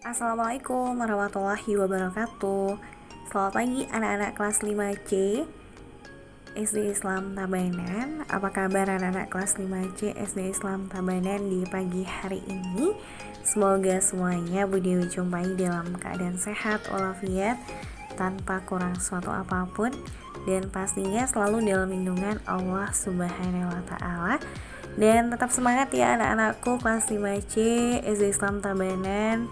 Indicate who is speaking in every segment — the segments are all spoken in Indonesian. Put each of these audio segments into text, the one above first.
Speaker 1: Assalamualaikum warahmatullahi wabarakatuh. Selamat pagi anak-anak kelas 5C SD Islam Tabanan. Apa kabar anak-anak kelas 5C SD Islam Tabanan di pagi hari ini? Semoga semuanya Bu Dewi jumpai dalam keadaan sehat walafiat, tanpa kurang suatu apapun, dan pastinya selalu dalam lindungan Allah Subhanahu wa Ta'ala. Dan tetap semangat ya anak-anakku kelas 5C SD Islam Tabanan.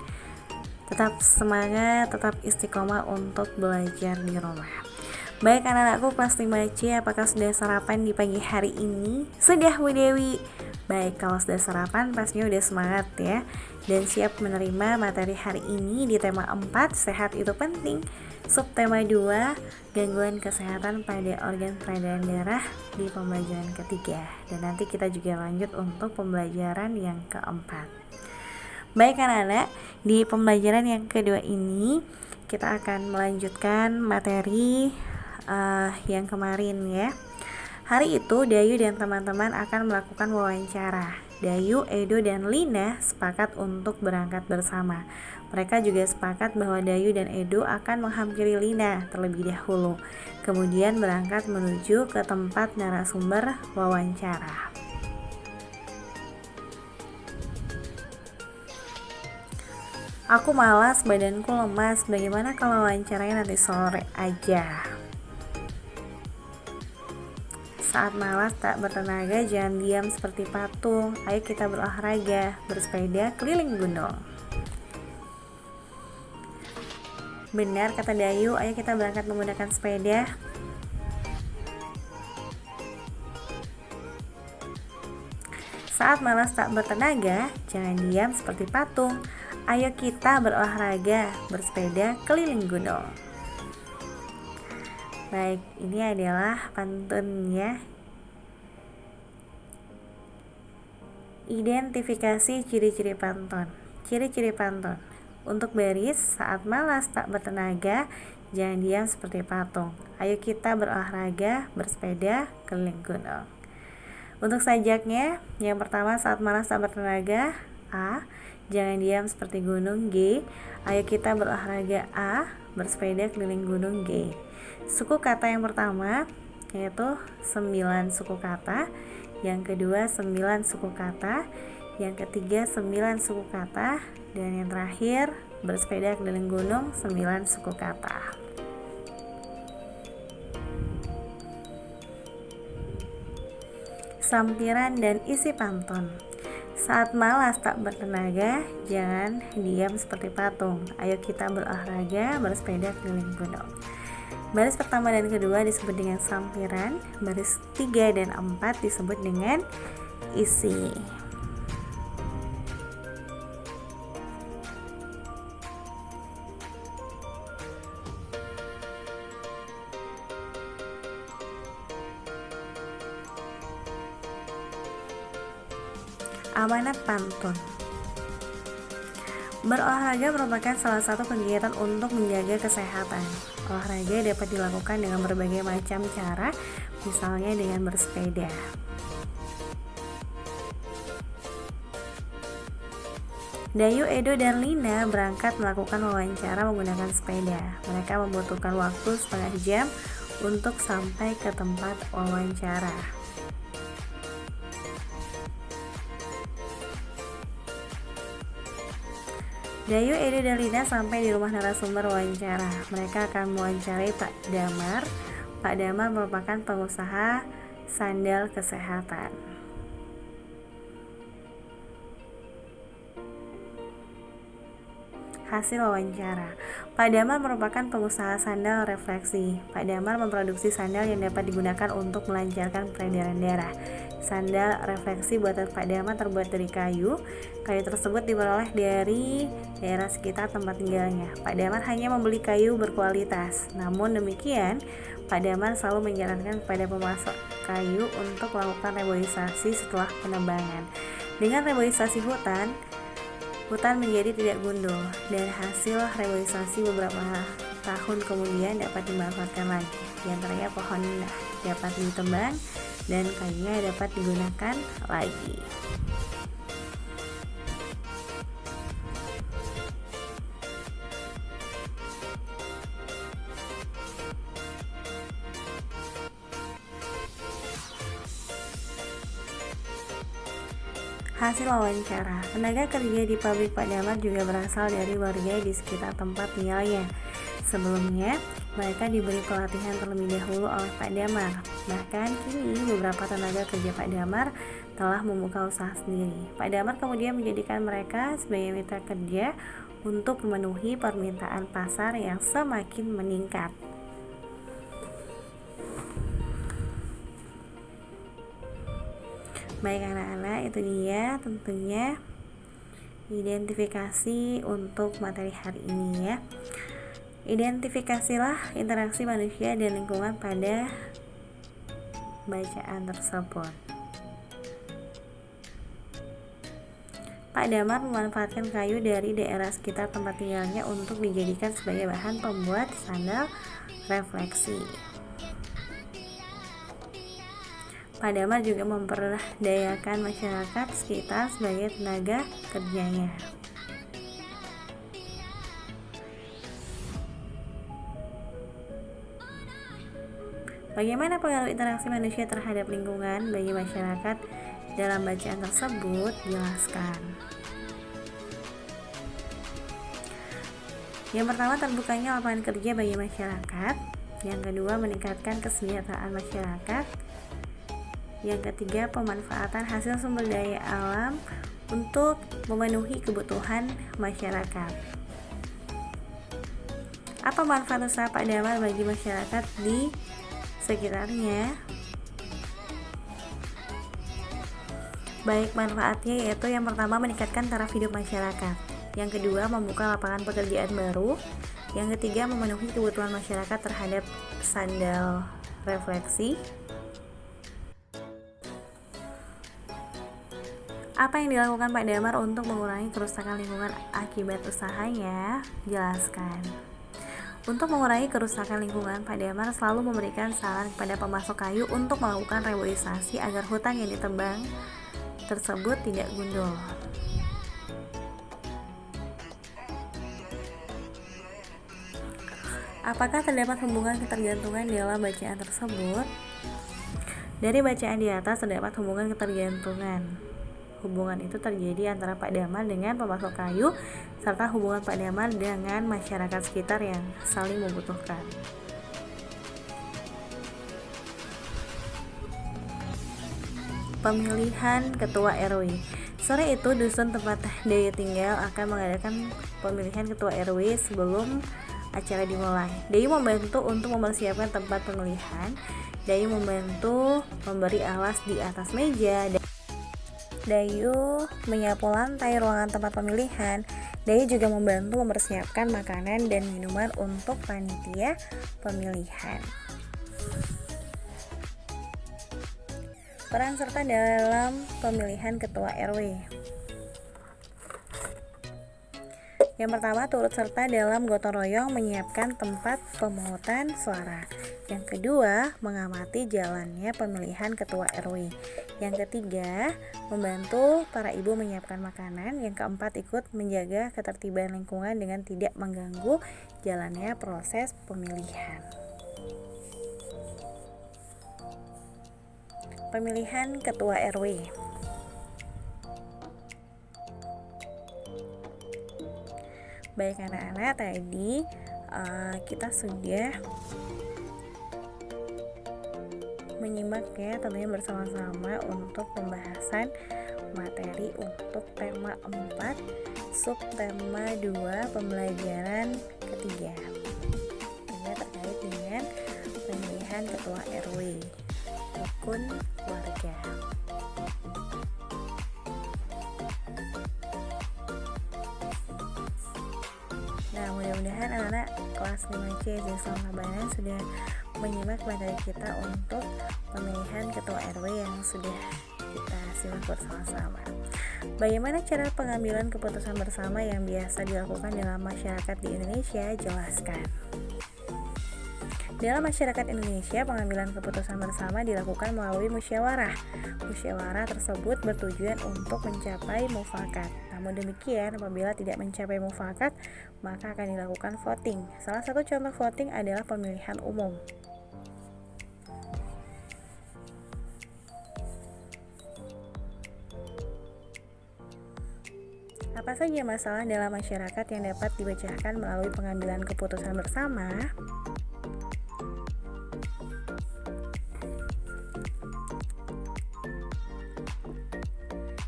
Speaker 1: Tetap semangat, tetap istiqomah untuk belajar di rumah. Baik anak-anakku kelas 5C, apakah sudah sarapan di pagi hari ini? Sudah Bu Dewi. Baik, kalau sudah sarapan pastinya udah semangat ya, dan siap menerima materi hari ini di tema 4, sehat itu penting. Subtema 2, gangguan kesehatan pada organ peredaran darah di pembelajaran ketiga. Dan nanti kita juga lanjut untuk pembelajaran yang keempat. Baik anak-anak, di pembelajaran yang kedua ini kita akan melanjutkan materi yang kemarin ya. Hari itu Dayu dan teman-teman akan melakukan wawancara. Dayu, Edo, dan Lina sepakat untuk berangkat bersama. Mereka juga sepakat bahwa Dayu dan Edo akan menghampiri Lina terlebih dahulu, kemudian berangkat menuju ke tempat narasumber wawancara. Aku malas, badanku lemas. Bagaimana kalau wawancaranya nanti sore aja? Saat malas tak bertenaga, jangan diam seperti patung. Ayo kita berolahraga, bersepeda keliling gunung. Benar kata Dayu, ayo kita berangkat menggunakan sepeda. Saat malas tak bertenaga, jangan diam seperti patung. Ayo kita berolahraga, bersepeda keliling gunung. Baik, ini adalah pantunnya. Identifikasi ciri-ciri pantun. Ciri-ciri pantun. Untuk baris, saat malas tak bertenaga, jangan diam seperti patung. Ayo kita berolahraga, bersepeda keliling gunung. Untuk sajaknya, yang pertama saat malas tak bertenaga, A. Jangan diam seperti gunung. G. Ayo kita berolahraga. A. Bersepeda keliling gunung. G. Suku kata yang pertama yaitu 9 suku kata, yang kedua 9 suku kata, yang ketiga 9 suku kata, dan yang terakhir bersepeda keliling gunung 9 suku kata. Sampiran dan isi pantun. Saat malas tak bertenaga, jangan diam seperti patung. Ayo kita berolahraga, bersepeda keliling gunung. Baris pertama dan kedua disebut dengan sampiran, baris 3 dan 4 disebut dengan isi. Amanat pantun. Berolahraga merupakan salah satu kegiatan untuk menjaga kesehatan. Olahraga dapat dilakukan dengan berbagai macam cara, misalnya dengan bersepeda. Dayu, Edo, dan Lina berangkat melakukan wawancara menggunakan sepeda. Mereka membutuhkan waktu setengah jam untuk sampai ke tempat wawancara. Dayu, Edo, dan Lina sampai di rumah narasumber wawancara. Mereka akan mewawancarai Pak Damar. Pak Damar merupakan pengusaha sandal kesehatan. Hasil wawancara. Pak Damar merupakan pengusaha sandal refleksi. Pak Damar memproduksi sandal yang dapat digunakan untuk melancarkan peredaran darah. Sandal refleksi buatan Pak Damar terbuat dari kayu. Kayu tersebut diperoleh dari daerah sekitar tempat tinggalnya. Pak Damar hanya membeli kayu berkualitas. Namun demikian, Pak Damar selalu menyarankan kepada pemasok kayu untuk melakukan reboisasi setelah penebangan. Dengan reboisasi hutan menjadi tidak gundul, dan hasil reboisasi beberapa tahun kemudian dapat dimanfaatkan lagi. Di antaranya pohon dapat ditebang dan kayunya dapat digunakan lagi. Hasil wawancara, tenaga kerja di pabrik Pak Damar juga berasal dari warga di sekitar tempat tinggalnya. Sebelumnya, mereka diberi pelatihan terlebih dahulu oleh Pak Damar. Bahkan kini beberapa tenaga kerja Pak Damar telah membuka usaha sendiri. Pak Damar kemudian menjadikan mereka sebagai mitra kerja untuk memenuhi permintaan pasar yang semakin meningkat. Baik anak-anak, itu dia tentunya identifikasi untuk materi hari ini ya. Identifikasilah interaksi manusia dan lingkungan pada bacaan tersebut. Pak Damar memanfaatkan kayu dari daerah sekitar tempat tinggalnya untuk dijadikan sebagai bahan pembuat sandal refleksi. Pak Damar juga memperdayakan masyarakat sekitar sebagai tenaga kerjanya. Bagaimana pengaruh interaksi manusia terhadap lingkungan bagi masyarakat dalam bacaan tersebut? Jelaskan. Yang pertama, terbukanya lapangan kerja bagi masyarakat. Yang kedua, meningkatkan kesejahteraan masyarakat. Yang ketiga, pemanfaatan hasil sumber daya alam untuk memenuhi kebutuhan masyarakat. Apa manfaat usaha Pak Damar bagi masyarakat di sekitarnya? Baik manfaatnya yaitu yang pertama, meningkatkan taraf hidup masyarakat. Yang kedua, membuka lapangan pekerjaan baru. Yang ketiga, memenuhi kebutuhan masyarakat terhadap sandal refleksi. Apa yang dilakukan Pak Damar untuk mengurangi kerusakan lingkungan akibat usahanya? Jelaskan. Untuk mengurangi kerusakan lingkungan, Pak Damar selalu memberikan saran kepada pemasok kayu untuk melakukan reboisasi agar hutan yang ditebang tersebut tidak gundul. Apakah terdapat hubungan ketergantungan dalam bacaan tersebut? Dari bacaan di atas terdapat hubungan ketergantungan. Hubungan itu terjadi antara Pak Damar dengan pemasok kayu serta hubungan Pak Damar dengan masyarakat sekitar yang saling membutuhkan. Pemilihan ketua RW. Sore itu dusun tempat Dayu tinggal akan mengadakan pemilihan ketua RW sebelum acara dimulai. Dayu membantu untuk mempersiapkan tempat pemilihan. Dayu membantu memberi alas di atas meja. Dayu menyapu lantai ruangan tempat pemilihan. Dayu juga membantu mempersiapkan makanan dan minuman untuk panitia pemilihan. Peran serta dalam pemilihan ketua RW. Yang pertama, turut serta dalam gotong royong menyiapkan tempat pemungutan suara. Yang kedua, mengamati jalannya pemilihan ketua RW. Yang ketiga, membantu para ibu menyiapkan makanan. Yang keempat, ikut menjaga ketertiban lingkungan dengan tidak mengganggu jalannya proses pemilihan. Pemilihan ketua RW. Baik anak-anak, tadi kita sudah menyimak ya tentunya bersama-sama untuk pembahasan materi untuk tema 4 subtema 2 pembelajaran ketiga, ini terkait dengan pemilihan ketua RW rukun warga. Nah, mudah-mudahan anak-anak kelas 5C SD Islam Tabanan sudah menyimak materi kita untuk pemilihan ketua RW yang sudah kita simak bersama-sama. Bagaimana cara pengambilan keputusan bersama yang biasa dilakukan dalam masyarakat di Indonesia? Jelaskan. Dalam masyarakat Indonesia, pengambilan keputusan bersama dilakukan melalui musyawarah. Musyawarah tersebut bertujuan untuk mencapai mufakat. Namun demikian, apabila tidak mencapai mufakat, maka akan dilakukan voting. Salah satu contoh voting adalah pemilihan umum. Apa saja masalah dalam masyarakat yang dapat dipecahkan melalui pengambilan keputusan bersama?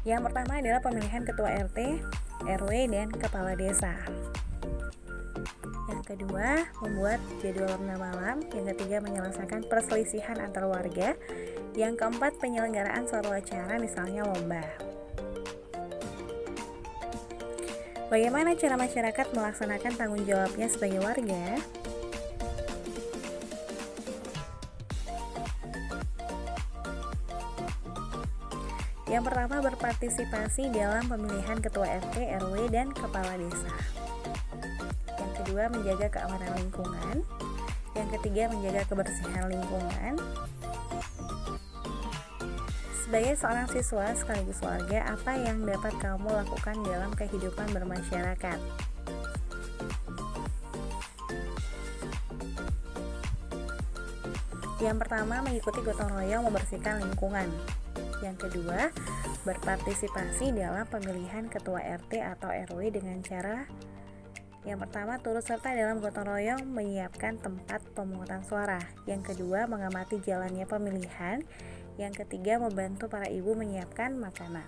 Speaker 1: Yang pertama adalah pemilihan ketua RT, RW, dan kepala desa. Yang kedua, membuat jadwal ronda malam. Yang ketiga, menyelesaikan perselisihan antar warga. Yang keempat, penyelenggaraan suatu acara, misalnya lomba. Bagaimana cara masyarakat melaksanakan tanggung jawabnya sebagai warga? Yang pertama, berpartisipasi dalam pemilihan ketua RT, RW, dan kepala desa. Yang kedua, menjaga keamanan lingkungan. Yang ketiga, menjaga kebersihan lingkungan. Sebagai seorang siswa sekaligus warga, apa yang dapat kamu lakukan dalam kehidupan bermasyarakat? Yang pertama, mengikuti gotong royong membersihkan lingkungan. Yang kedua, berpartisipasi dalam pemilihan ketua RT atau RW dengan cara yang pertama, turut serta dalam gotong royong menyiapkan tempat pemungutan suara. Yang kedua, mengamati jalannya pemilihan. Yang ketiga, membantu para ibu menyiapkan makanan.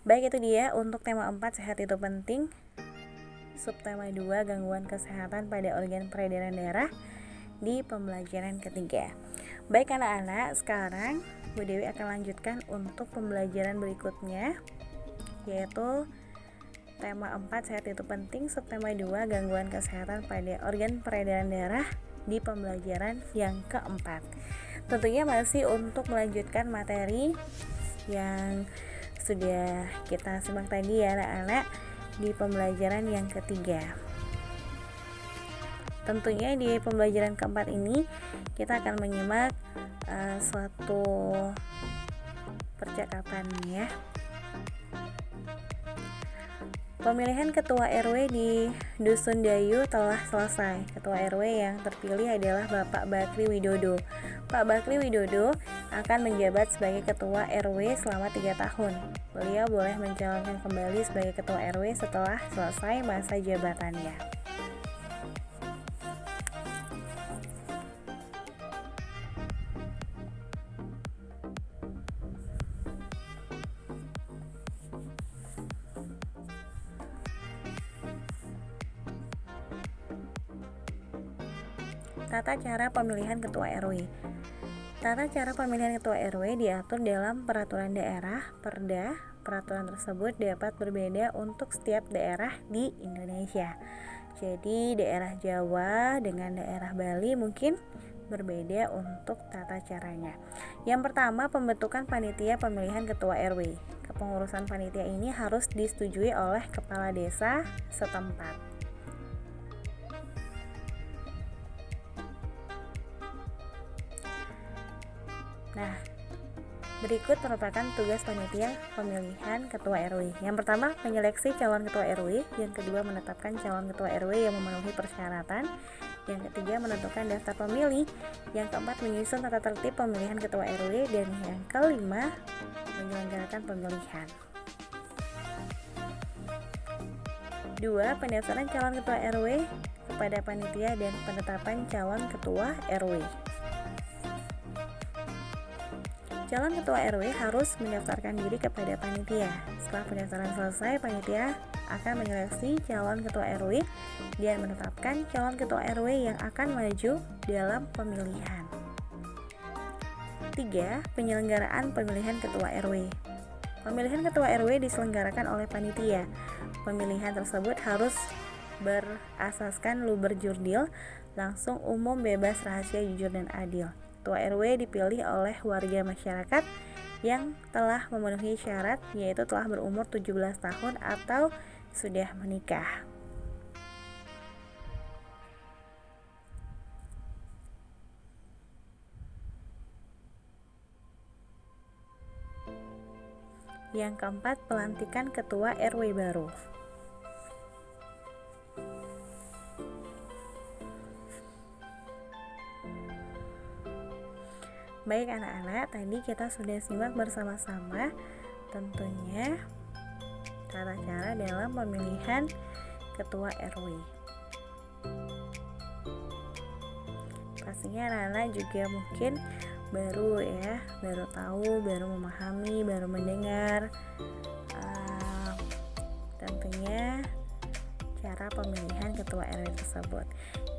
Speaker 1: Baik, itu dia untuk tema 4, sehat itu penting. Subtema 2, gangguan kesehatan pada organ peredaran darah di pembelajaran ketiga. Baik anak-anak, sekarang Bu Dewi akan lanjutkan untuk pembelajaran berikutnya, yaitu tema 4, sehat itu penting, subtema 2, gangguan kesehatan pada organ peredaran darah di pembelajaran yang keempat. Tentunya masih untuk melanjutkan materi yang sudah kita simak tadi ya anak-anak di pembelajaran yang ketiga. Tentunya di pembelajaran keempat ini kita akan menyimak suatu percakapan ya. Pemilihan ketua RW di Dusun Dayu telah selesai. Ketua RW yang terpilih adalah Bapak Bakri Widodo. Pak Bakri Widodo akan menjabat sebagai ketua RW selama 3 tahun. Beliau boleh mencalonkan kembali sebagai ketua RW setelah selesai masa jabatannya. Tata cara pemilihan ketua RW. Tata cara pemilihan ketua RW diatur dalam peraturan daerah Perda. Peraturan tersebut dapat berbeda untuk setiap daerah di Indonesia. Jadi daerah Jawa dengan daerah Bali mungkin berbeda untuk tata caranya. Yang pertama, pembentukan panitia pemilihan ketua RW. Kepengurusan panitia ini harus disetujui oleh kepala desa setempat. Nah, berikut merupakan tugas panitia pemilihan ketua RW. Yang pertama, menyeleksi calon ketua RW. Yang kedua, menetapkan calon ketua RW yang memenuhi persyaratan. Yang ketiga, menentukan daftar pemilih. Yang keempat, menyusun tata tertib pemilihan ketua RW. Dan yang kelima, menyelenggarakan pemilihan. 2. Pendaftaran calon ketua RW kepada panitia dan penetapan calon ketua RW. Calon ketua RW harus mendaftarkan diri kepada panitia. Setelah pendaftaran selesai, panitia akan menyeleksi calon ketua RW dan menetapkan calon ketua RW yang akan maju dalam pemilihan. 3. Penyelenggaraan pemilihan ketua RW. Pemilihan ketua RW diselenggarakan oleh panitia. Pemilihan tersebut harus berasaskan luber jurdil, langsung, umum, bebas, rahasia, jujur, dan adil. Ketua RW dipilih oleh warga masyarakat yang telah memenuhi syarat, yaitu telah berumur 17 tahun atau sudah menikah. Yang keempat, pelantikan ketua RW baru. Baik anak-anak, tadi kita sudah simak bersama-sama Tentunya tata cara dalam pemilihan ketua RW. Pastinya anak-anak juga mungkin baru tahu, baru memahami, baru mendengar tentunya cara pemilihan ketua RW tersebut.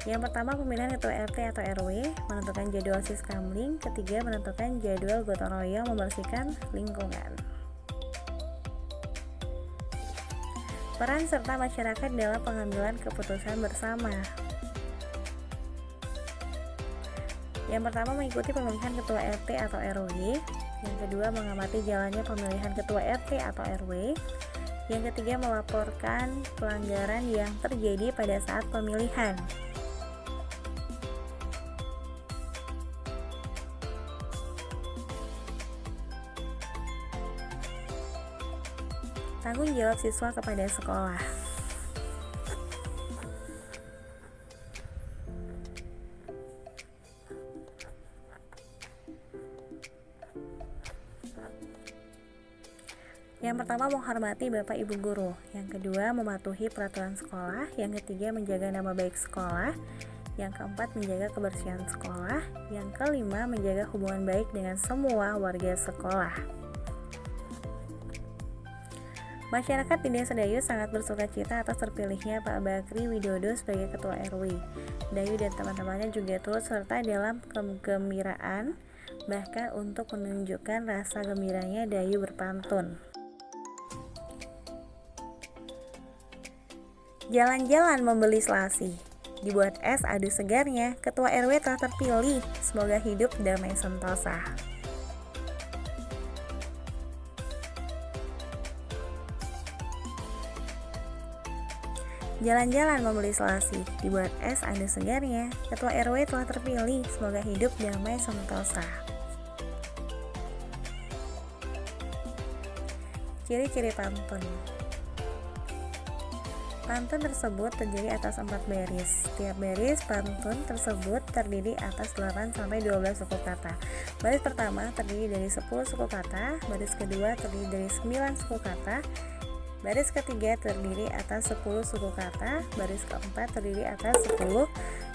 Speaker 1: Yang pertama, pemilihan ketua RT atau RW, menentukan jadwal siskamling. Ketiga, menentukan jadwal gotong royong membersihkan lingkungan. Peran serta masyarakat dalam pengambilan keputusan bersama. Yang pertama, mengikuti pemilihan ketua RT atau RW. Yang kedua, mengamati jalannya pemilihan ketua RT atau RW. Yang ketiga, melaporkan pelanggaran yang terjadi pada saat pemilihan. Tanggung jawab siswa kepada sekolah. Yang pertama, menghormati Bapak Ibu guru. Yang kedua, mematuhi peraturan sekolah. Yang ketiga, menjaga nama baik sekolah. Yang keempat, menjaga kebersihan sekolah. Yang kelima, menjaga hubungan baik dengan semua warga sekolah. Masyarakat di Desa Dayu sangat bersukacita atas terpilihnya Pak Bakri Widodo sebagai Ketua RW. Dayu dan teman-temannya juga turut serta dalam kegembiraan, bahkan untuk menunjukkan rasa gembiranya Dayu berpantun. Jalan-jalan membeli selasi, dibuat es adu segarnya, Ketua RW telah terpilih, semoga hidup damai sentosa. Jalan-jalan membeli selasi, dibuat es adu segarnya, Ketua RW telah terpilih, semoga hidup damai sentosa. Ciri-ciri pantun. Pantun tersebut terdiri atas 4 baris. Setiap baris pantun tersebut terdiri atas 8-12 suku kata. Baris pertama terdiri dari 10 suku kata, baris kedua terdiri dari 9 suku kata, baris ketiga terdiri atas 10 suku kata, baris keempat terdiri atas 10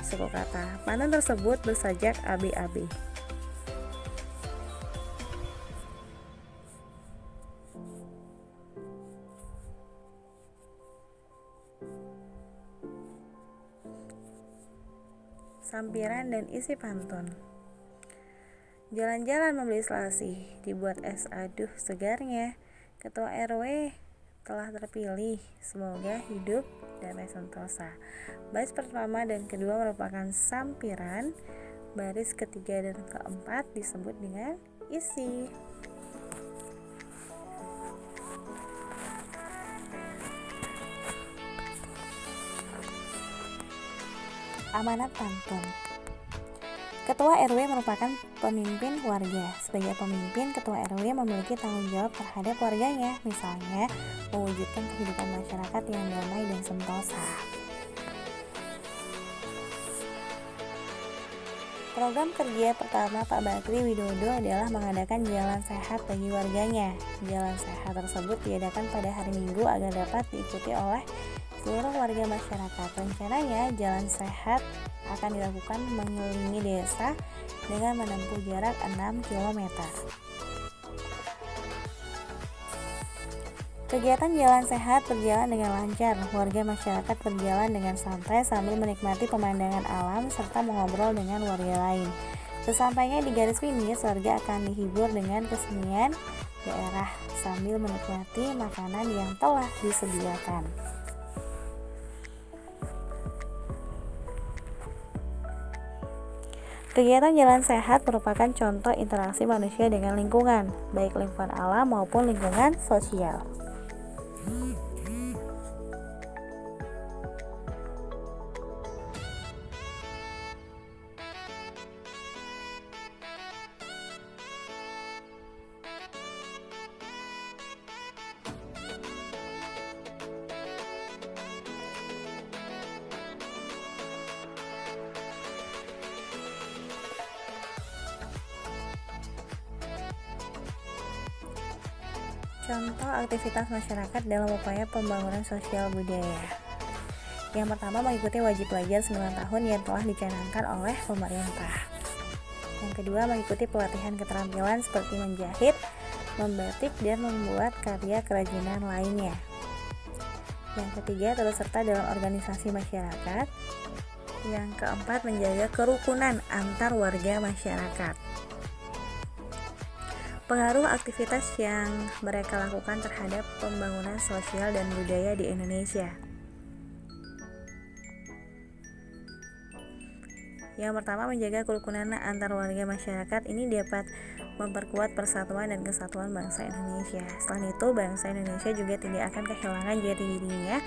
Speaker 1: suku kata. Pantun tersebut bersajak AB-AB. Sampiran dan isi pantun. Jalan-jalan membeli selasi, dibuat es aduh segarnya, Ketua RW telah terpilih, semoga hidup damai sentosa. Baris pertama dan kedua merupakan sampiran, baris ketiga dan keempat disebut dengan isi. Amanat pantun. Ketua RW merupakan pemimpin warga. Sebagai pemimpin, Ketua RW memiliki tanggung jawab terhadap warganya, misalnya mewujudkan kehidupan masyarakat yang damai dan sentosa. Program kerja pertama Pak Bakri Widodo adalah mengadakan jalan sehat bagi warganya. Jalan sehat tersebut diadakan pada hari Minggu agar dapat diikuti oleh seluruh warga masyarakat. Rencananya jalan sehat akan dilakukan mengelilingi desa dengan menempuh jarak 6 km. Kegiatan jalan sehat berjalan dengan lancar. Warga masyarakat berjalan dengan santai sambil menikmati pemandangan alam serta mengobrol dengan warga lain. Sesampainya di garis finish, warga akan dihibur dengan kesenian daerah sambil menikmati makanan yang telah disediakan. Kegiatan jalan sehat merupakan contoh interaksi manusia dengan lingkungan, baik lingkungan alam maupun lingkungan sosial. Contoh aktivitas masyarakat dalam upaya pembangunan sosial budaya. Yang pertama, mengikuti wajib belajar 9 tahun yang telah dicanangkan oleh pemerintah. Yang kedua, mengikuti pelatihan keterampilan seperti menjahit, membatik, dan membuat karya kerajinan lainnya. Yang ketiga, turut serta dalam organisasi masyarakat. Yang keempat, menjaga kerukunan antar warga masyarakat. Pengaruh aktivitas yang mereka lakukan terhadap pembangunan sosial dan budaya di Indonesia. Yang pertama, menjaga kerukunan antar warga masyarakat. Ini dapat memperkuat persatuan dan kesatuan bangsa Indonesia. Selain itu, bangsa Indonesia juga tidak akan kehilangan jati dirinya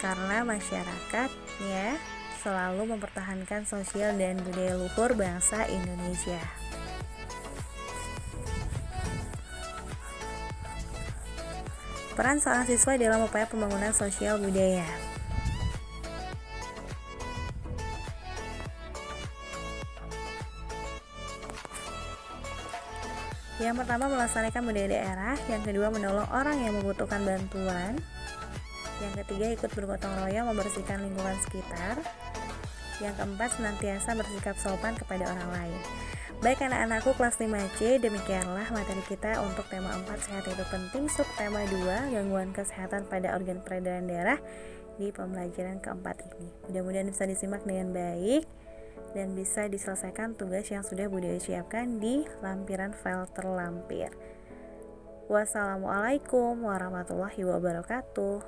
Speaker 1: karena masyarakatnya selalu mempertahankan sosial dan budaya luhur bangsa Indonesia. Peran seorang siswa dalam upaya pembangunan sosial budaya. Yang pertama, melaksanakan budaya daerah. Yang kedua, menolong orang yang membutuhkan bantuan. Yang ketiga, ikut bergotong royong membersihkan lingkungan sekitar. Yang keempat, senantiasa bersikap sopan kepada orang lain. Baik anak-anakku kelas 5C, demikianlah materi kita untuk tema 4, sehat itu penting, subtema 2, gangguan kesehatan pada organ peredaran darah di pembelajaran keempat ini. Mudah-mudahan bisa disimak dengan baik dan bisa diselesaikan tugas yang sudah Budaya siapkan di lampiran file terlampir. Wassalamualaikum warahmatullahi wabarakatuh.